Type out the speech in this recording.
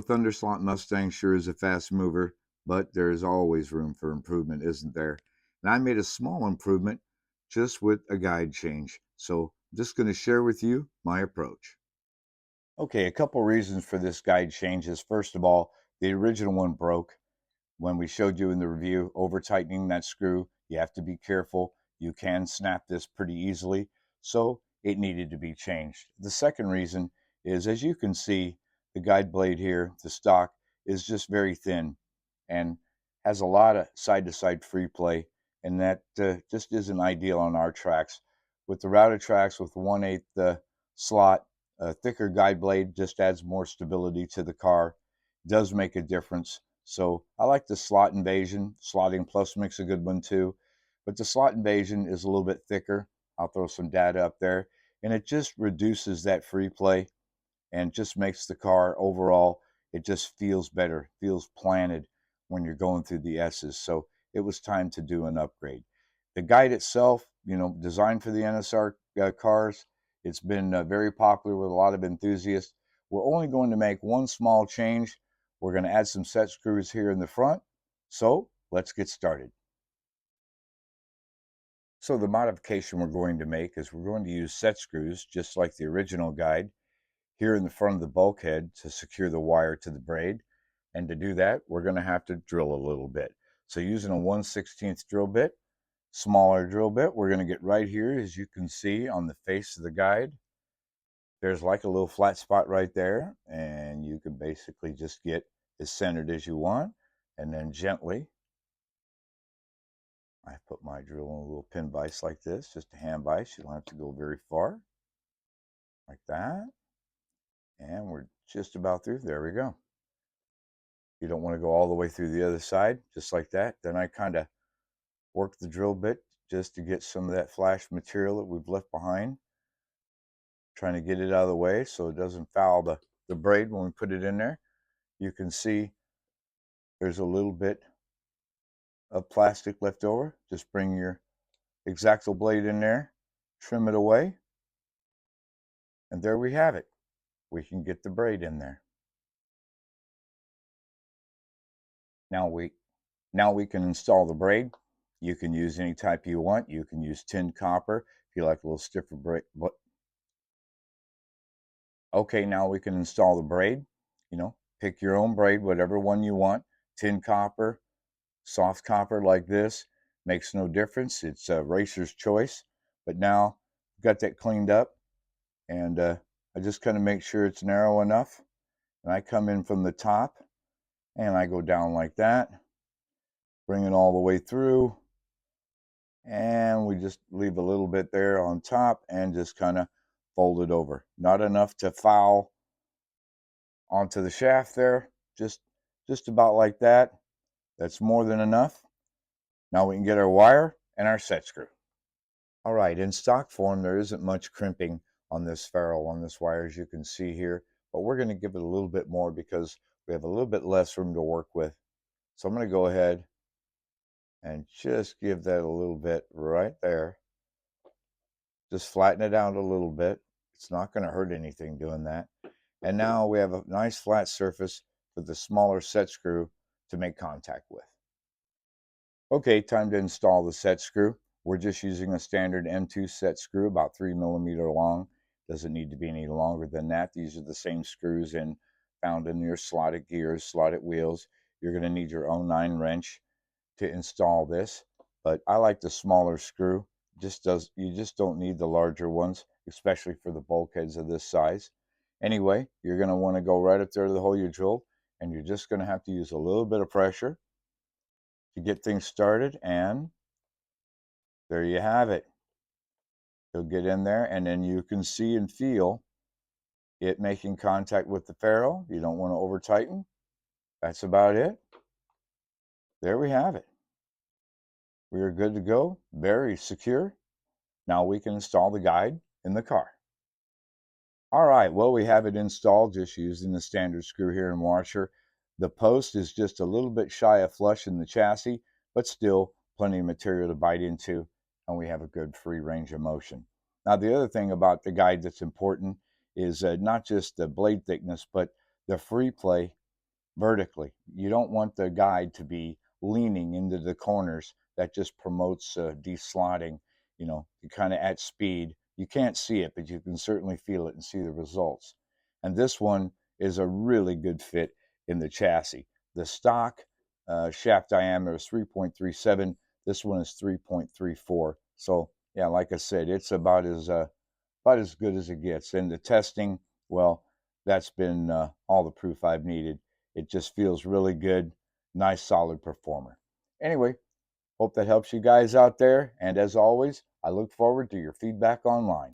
Thunderslot Mustang sure is a fast mover, but there is always room for improvement, isn't there? And I made a small improvement just with a guide change. So I'm just going to share with you my approach. Okay, a couple reasons for this guide change is, first of all, the original one broke when we showed you in the review. Over tightening that screw, you have to be careful. You can snap this pretty easily, so it needed to be changed. The second reason is, as you can see, the guide blade here, the stock, is just very thin and has a lot of side-to-side free play, and that just isn't ideal on our tracks. With the routed tracks with 1/8 slot, a thicker guide blade just adds more stability to the car. It does make a difference. So I like the slot invasion. Slotting plus makes a good one too. But the slot invasion is a little bit thicker. I'll throw some data up there. And it just reduces that free play and just makes the car overall, it just feels better, feels planted when you're going through the S's. So it was time to do an upgrade. The guide itself, designed for the NSR cars, it's been very popular with a lot of enthusiasts. We're only going to make one small change. We're going to add some set screws here in the front. So let's get started. So the modification we're going to make is we're going to use set screws, just like the original guide, here in the front of the bulkhead to secure the wire to the braid. And to do that, we're going to have to drill a little bit. So using a 1/16 drill bit, smaller drill bit, we're going to get right here, as you can see on the face of the guide. There's like a little flat spot right there, and you can basically just get as centered as you want, and then gently, I put my drill in a little pin vise like this, just a hand vise. You don't have to go very far, like that. And we're just about through. There we go. You don't want to go all the way through the other side, just like that. Then I kind of work the drill bit just to get some of that flash material that we've left behind, trying to get it out of the way so it doesn't foul the braid when we put it in there. You can see there's a little bit of plastic left over. Just bring your X-Acto blade in there, trim it away, and there we have it. We can get the braid in there. Now we can install the braid. You can use any type you want. You can use tin copper if you like a little stiffer braid. Okay, now we can install the braid. Pick your own braid, whatever one you want. Tin copper, soft copper like this, makes no difference. It's a racer's choice. But now I've got that cleaned up, and I just kind of make sure it's narrow enough. And I come in from the top, and I go down like that, bring it all the way through, and we just leave a little bit there on top and just kind of fold it over. Not enough to foul onto the shaft there, just about like that. That's more than enough. Now we can get our wire and our set screw. All right, in stock form, there isn't much crimping on this ferrule, on this wire, as you can see here, but we're going to give it a little bit more because we have a little bit less room to work with. So I'm going to go ahead and just give that a little bit right there. Just flatten it out a little bit. It's not going to hurt anything doing that. And now we have a nice flat surface for the smaller set screw to make contact with. Okay, time to install the set screw. We're just using a standard M2 set screw, about 3mm long. Doesn't need to be any longer than that. These are the same screws found in your slotted gears, slotted wheels. You're going to need your 09 wrench to install this, but I like the smaller screw. You just don't need the larger ones, especially for the bulkheads of this size. Anyway, you're going to want to go right up there to the hole you drilled, and you're just going to have to use a little bit of pressure to get things started, and there you have it. You'll get in there, and then you can see and feel it making contact with the ferrule. You don't want to over tighten. That's about it. There we have it. We are good to go, very secure. Now we can install the guide in the car. All right, well, we have it installed just using the standard screw here and washer. The post is just a little bit shy of flush in the chassis, but still plenty of material to bite into, and we have a good free range of motion. Now, the other thing about the guide that's important is not just the blade thickness, but the free play vertically. You don't want the guide to be leaning into the corners. That just promotes deslotting, kind of at speed. You can't see it, but you can certainly feel it and see the results. And this one is a really good fit in the chassis. The stock shaft diameter is 3.37. This one is 3.34. So yeah, like I said, it's about as good as it gets. And the testing, well, that's been all the proof I've needed. It just feels really good. Nice, solid performer. Anyway, hope that helps you guys out there. And as always, I look forward to your feedback online.